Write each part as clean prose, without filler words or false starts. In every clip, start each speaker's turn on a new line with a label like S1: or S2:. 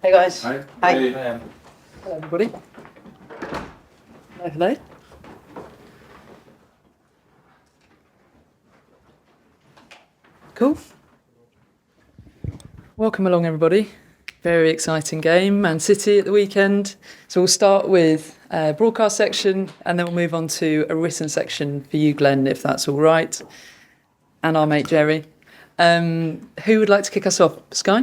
S1: Hey guys.
S2: Hi.
S1: Hi.
S2: Hey.
S1: Hello everybody. Hello. Cool. Welcome along everybody. Very exciting game, Man City at the weekend. So we'll start with a broadcast section and then we'll move on to a written section for you, Glenn, if that's all right. And our mate Jerry. Who would like to kick us off? Sky?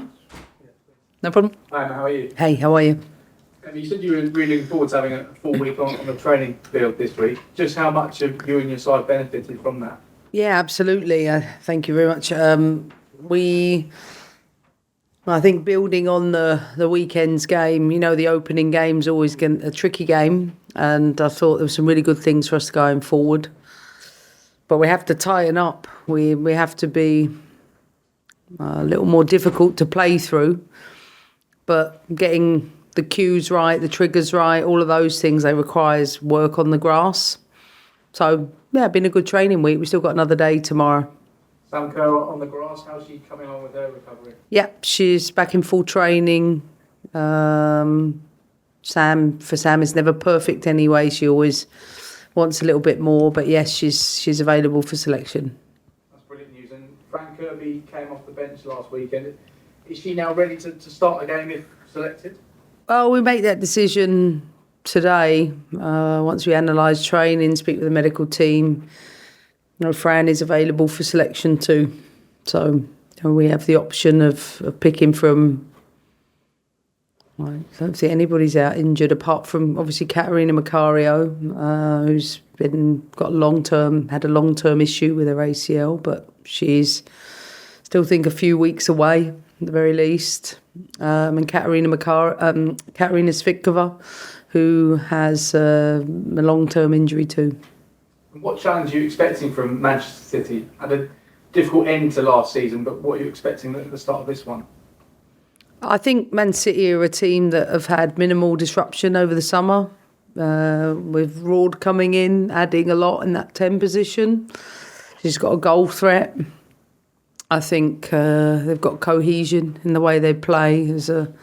S1: No problem.
S2: Hi, how are you?
S1: Hey, how are you?
S2: You said you were really looking forward to having a full week on the training field this week. Just how much have you and your side benefited from that?
S1: Yeah, absolutely. Thank you very much. I think building on the weekend's game, the opening game's always a tricky game, and I thought there were some really good things for us going forward. But we have to tighten up. We have to be a little more difficult to play through. But getting the cues right, the triggers right, all of those things, they requires work on the grass. So, yeah, been a good training week. We've still got another day tomorrow.
S2: Sam Kerr on the grass, how's she coming on with her recovery?
S1: Yep, she's back in full training. Sam is never perfect anyway. She always wants a little bit more. But, yes, she's available for selection.
S2: That's brilliant news. And Fran Kirby came off the bench last weekend. Is she now ready to start the game if selected?
S1: Well, we make that decision today. Once we analyse training, speak with the medical team. Fran is available for selection too. So we have the option of picking from. I don't see anybody's out injured apart from obviously Katerina Macario, who's had a long-term issue with her ACL, but she's still think a few weeks away at the very least. And Katerina Svitkova, who has a long-term injury too.
S2: What challenge are you expecting from Manchester City? Had a difficult end to last season, but what are you expecting at the start of this one?
S1: I think Man City are a team that have had minimal disruption over the summer, with Rord coming in, adding a lot in that 10 position. She's got a goal threat. I think they've got cohesion in the way they play. There's a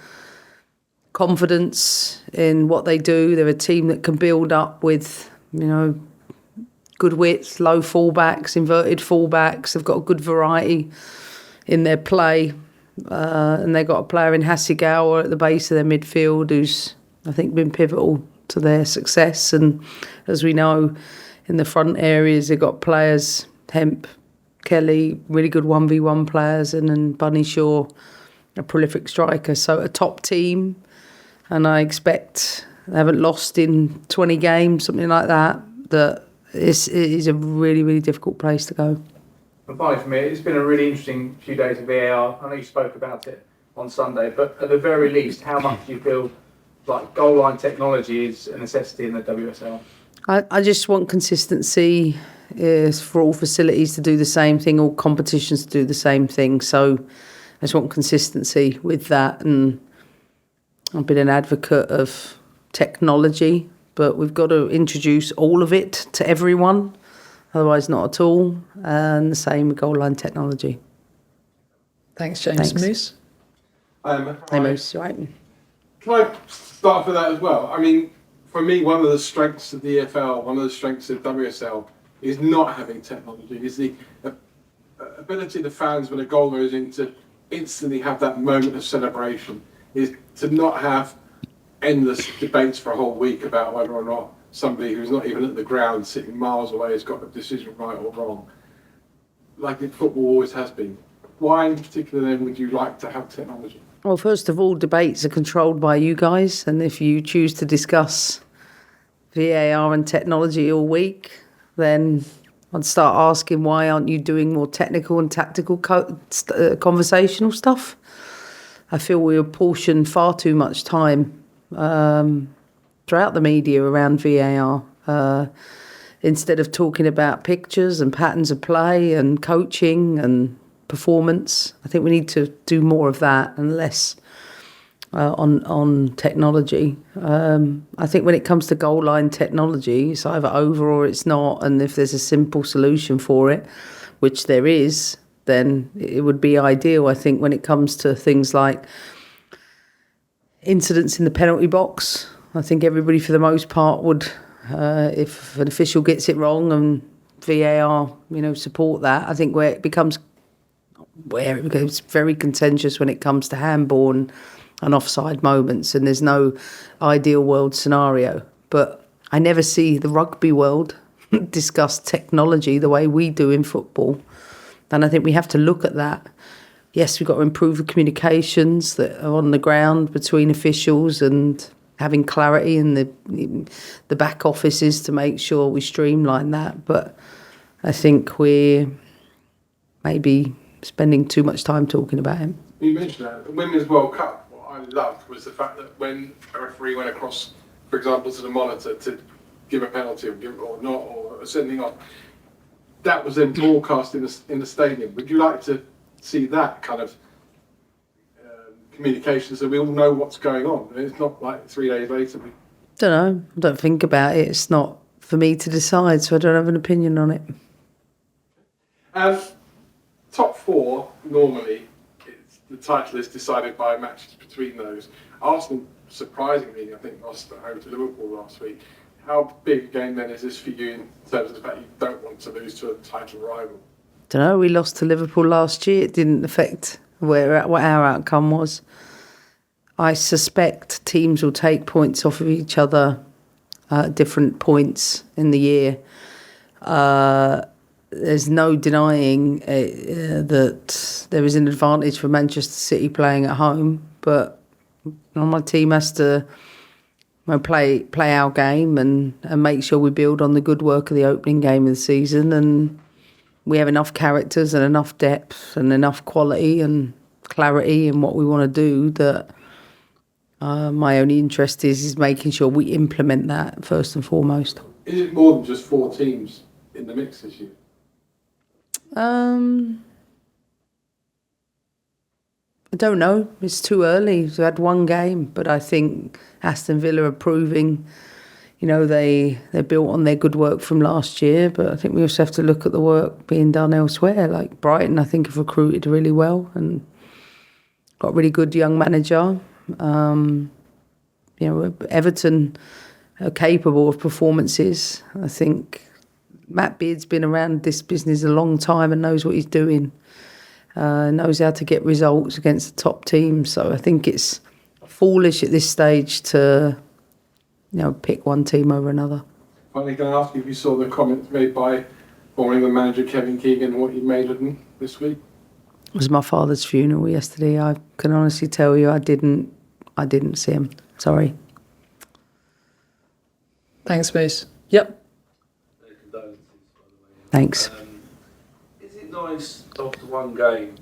S1: confidence in what they do. They're a team that can build up with, good width, low fullbacks, inverted fullbacks. They've got a good variety in their play. And they've got a player in Hasegawa at the base of their midfield who's, I think, been pivotal to their success. And as we know, in the front areas, they've got players, Hemp, Kelly, really good 1v1 players, and then Bunny Shaw, a prolific striker. So a top team, and I expect they haven't lost in 20 games, something like that, that it is a really, really difficult place to go.
S2: And finally for me, it's been a really interesting few days of VAR. I know you spoke about it on Sunday, but at the very least, how much do you feel like goal line technology is a necessity in the WSL?
S1: I just want consistency for all facilities to do the same thing, all competitions to do the same thing. So I just want consistency with that. And I've been an advocate of technology, but we've got to introduce all of it to everyone, otherwise not at all. And the same with goal line technology.
S3: Thanks, James. Moose?
S1: Hey, Moose, right?
S4: Can I start with that as well? I mean, for me, one of the strengths of the EFL, one of the strengths of WSL is not having technology, is the ability of the fans when a goal goes in to instantly have that moment of celebration, is to not have endless debates for a whole week about whether or not somebody who's not even at the ground, sitting miles away, has got the decision right or wrong, like in football always has been. Why in particular then would you like to have technology?
S1: Well, first of all, debates are controlled by you guys, and if you choose to discuss VAR and technology all week, then I'd start asking why aren't you doing more technical and tactical conversational stuff? I feel we apportion far too much time throughout the media around VAR. Instead of talking about pictures and patterns of play and coaching and performance, I think we need to do more of that and less on technology. I think when it comes to goal line technology, it's either over or it's not, and if there's a simple solution for it, which there is, then it would be ideal. I think when it comes to things like incidents in the penalty box. I think everybody, for the most part, would, if an official gets it wrong and VAR, support that. I think where it becomes very contentious when it comes to handball and offside moments, and there's no ideal world scenario. But I never see the rugby world discuss technology the way we do in football. And I think we have to look at that. Yes, we've got to improve the communications that are on the ground between officials and having clarity in the back offices to make sure we streamline that. But I think we're maybe spending too much time talking about him.
S4: You mentioned that. The Women's World Cup, what I loved was the fact that when a referee went across, for example, to the monitor to give a penalty or not, or sending off, that was then broadcast in the stadium. Would you like to see that kind of communication so we all know what's going on? It's not like 3 days later.
S1: Don't know. I don't think about it. It's not for me to decide, so I don't have an opinion on it.
S4: Top four, normally, the title is decided by matches between those. Arsenal, surprisingly, I think, lost at home to Liverpool last week. How big a game then is this for you in terms of the fact you don't want to lose to a title rival?
S1: Don't know. We lost to Liverpool last year. It didn't affect what our outcome was. I suspect teams will take points off of each other at different points in the year. There's no denying that there is an advantage for Manchester City playing at home, but my team has to play our game and make sure we build on the good work of the opening game of the season, and we have enough characters and enough depth and enough quality and clarity in what we want to do that my only interest is making sure we implement that first and foremost.
S4: Is it more than just 4 teams in the mix this year?
S1: I don't know. It's too early. We've had one game, but I think Aston Villa are proving, they're built on their good work from last year, but I think we also have to look at the work being done elsewhere. Like Brighton, I think, have recruited really well and got a really good young manager. Everton are capable of performances. I think Matt Beard's been around this business a long time and knows what he's doing, knows how to get results against the top teams. So I think it's foolish at this stage to, pick one team over another.
S4: Finally, can I ask you if you saw the comments made by former England manager Kevin Keegan and what he made of them this week?
S1: It was my father's funeral yesterday. I can honestly tell you I didn't see him. Sorry.
S3: Thanks, Moose. Yep.
S5: Condolences, by the way.
S1: Thanks.
S5: Is it nice after one game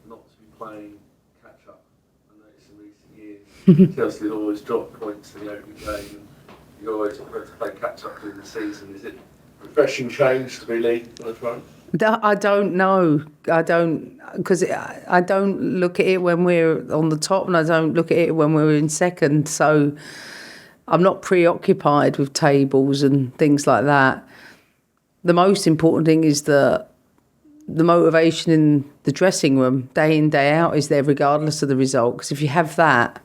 S5: not to be playing catch up? I noticed in recent years Chelsea had always dropped points in the opening game and you always prefer to play catch up during the season. Is it refreshing change to be league on the front?
S1: I don't know. Because I don't look at it when we're on the top and I don't look at it when we're in second. So I'm not preoccupied with tables and things like that. The most important thing is that the motivation in the dressing room, day in, day out, is there regardless of the result. Because if you have that,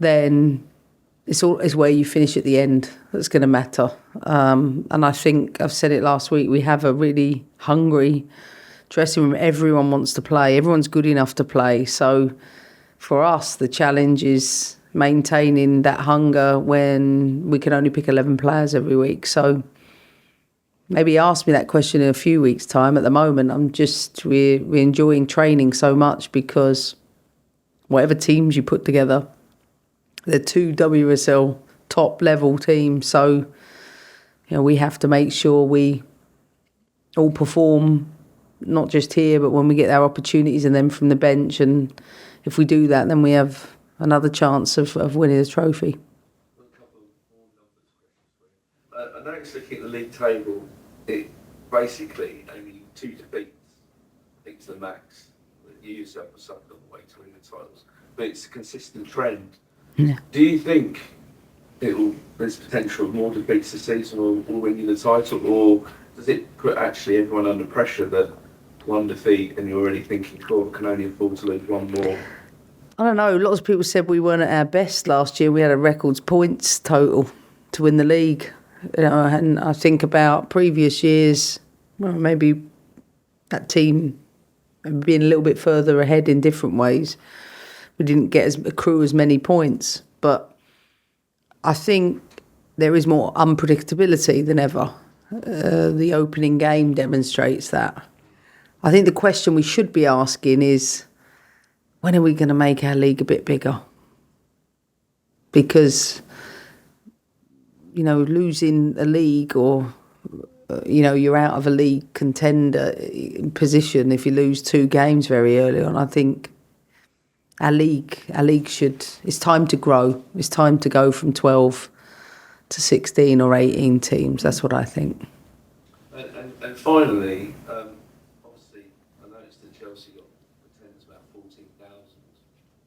S1: then it's where you finish at the end that's going to matter. And I think, I've said it last week, we have a really hungry dressing room. Everyone wants to play. Everyone's good enough to play. So for us, the challenge is maintaining that hunger when we can only pick 11 players every week. So maybe ask me that question in a few weeks' time. At the moment, we're enjoying training so much because whatever teams you put together, they're 2 WSL top level teams. So, we have to make sure we all perform, not just here, but when we get our opportunities and then from the bench. And if we do that, then we have another chance of winning the trophy.
S5: A couple more numbers questions for you. I noticed looking at the league table, it basically only 2 defeats, I think, to the max. You yourself were something on the way to win the titles, but it's a consistent trend.
S1: Yeah.
S5: Do you think there's potential of more defeats this season or winning the title, or does it put actually everyone under pressure that one defeat and you're already thinking, can only afford to lose one more?
S1: I don't know. Lots of people said we weren't at our best last year. We had a records points total to win the league. You know, and I think about previous years, well, maybe that team being a little bit further ahead in different ways. We didn't accrue as many points, but I think there is more unpredictability than ever. The opening game demonstrates that. I think the question we should be asking is, when are we going to make our league a bit bigger? Because, you know, losing a league or, you know, you're out of a league contender position if you lose 2 games very early on. I think our league it's time to grow. It's time to go from 12 to 16 or 18 teams. That's what I think.
S5: And finally, obviously, I noticed that Chelsea got attendance about 14,000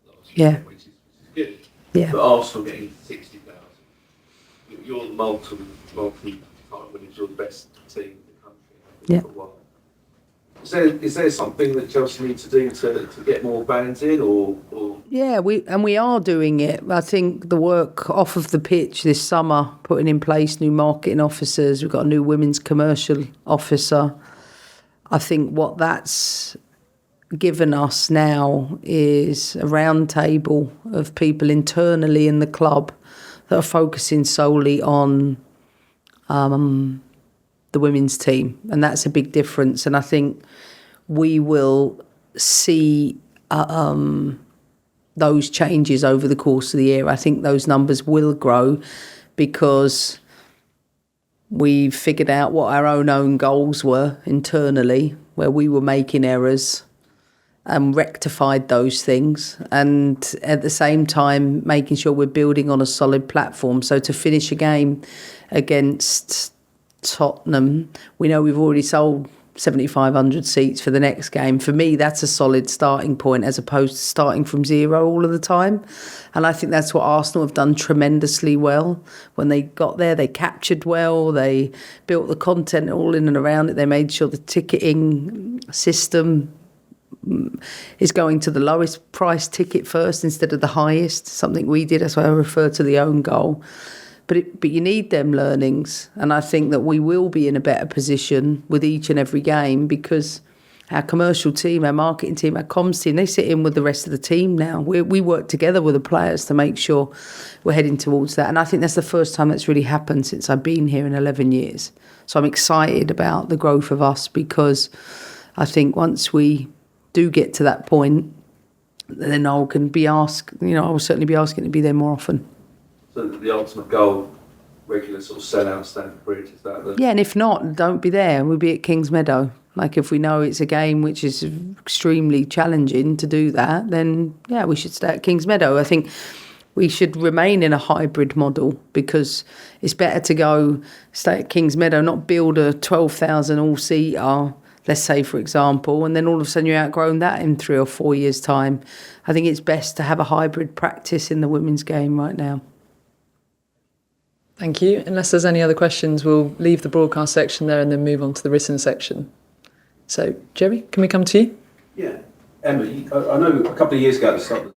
S5: last year,
S1: Yeah.
S5: which is good.
S1: Yeah.
S5: But Arsenal getting 60,000. You're the multi-time winners. You're the best team in the country.
S1: Yeah.
S5: For a while. Is there something that Chelsea need to do to get more fans in, or?
S1: Yeah, we are doing it. I think the work off of the pitch this summer, putting in place new marketing officers, we've got a new women's commercial officer. I think what that's given us now is a round table of people internally in the club that are focusing solely on the women's team, and that's a big difference. And I think we will see those changes over the course of the year. I think those numbers will grow because we've figured out what our own goals were internally, where we were making errors, and rectified those things, and at the same time making sure we're building on a solid platform. So to finish a game against Tottenham, we know we've already sold 7,500 seats for the next game. For me, that's a solid starting point as opposed to starting from zero all of the time. And I think that's what Arsenal have done tremendously well. When they got there, they captured well, they built the content all in and around it, they made sure the ticketing system is going to the lowest price ticket first instead of the highest, something we did. That's why I refer to the own goal. But you need them learnings, and I think that we will be in a better position with each and every game because our commercial team, our marketing team, our comms team, they sit in with the rest of the team now. We work together with the players to make sure we're heading towards that, and I think that's the first time that's really happened since I've been here in 11 years. So I'm excited about the growth of us because I think once we do get to that point, then I will certainly be asking to be there more often.
S5: So the ultimate goal, regular sort of sell-out Stamford Bridge, is that the...
S1: Yeah, and if not, don't be there. We'll be at Kings Meadow. Like if we know it's a game which is extremely challenging to do that, then yeah, we should stay at Kings Meadow. I think we should remain in a hybrid model because it's better to stay at Kings Meadow, not build a 12,000 all-seater, let's say, for example, and then all of a sudden you're outgrown that in 3 or 4 years' time. I think it's best to have a hybrid practice in the women's game right now.
S3: Thank you. Unless there's any other questions, we'll leave the broadcast section there and then move on to the written section. So, Jerry, can we come to you?
S6: Yeah. Emma, I know a couple of years ago at the start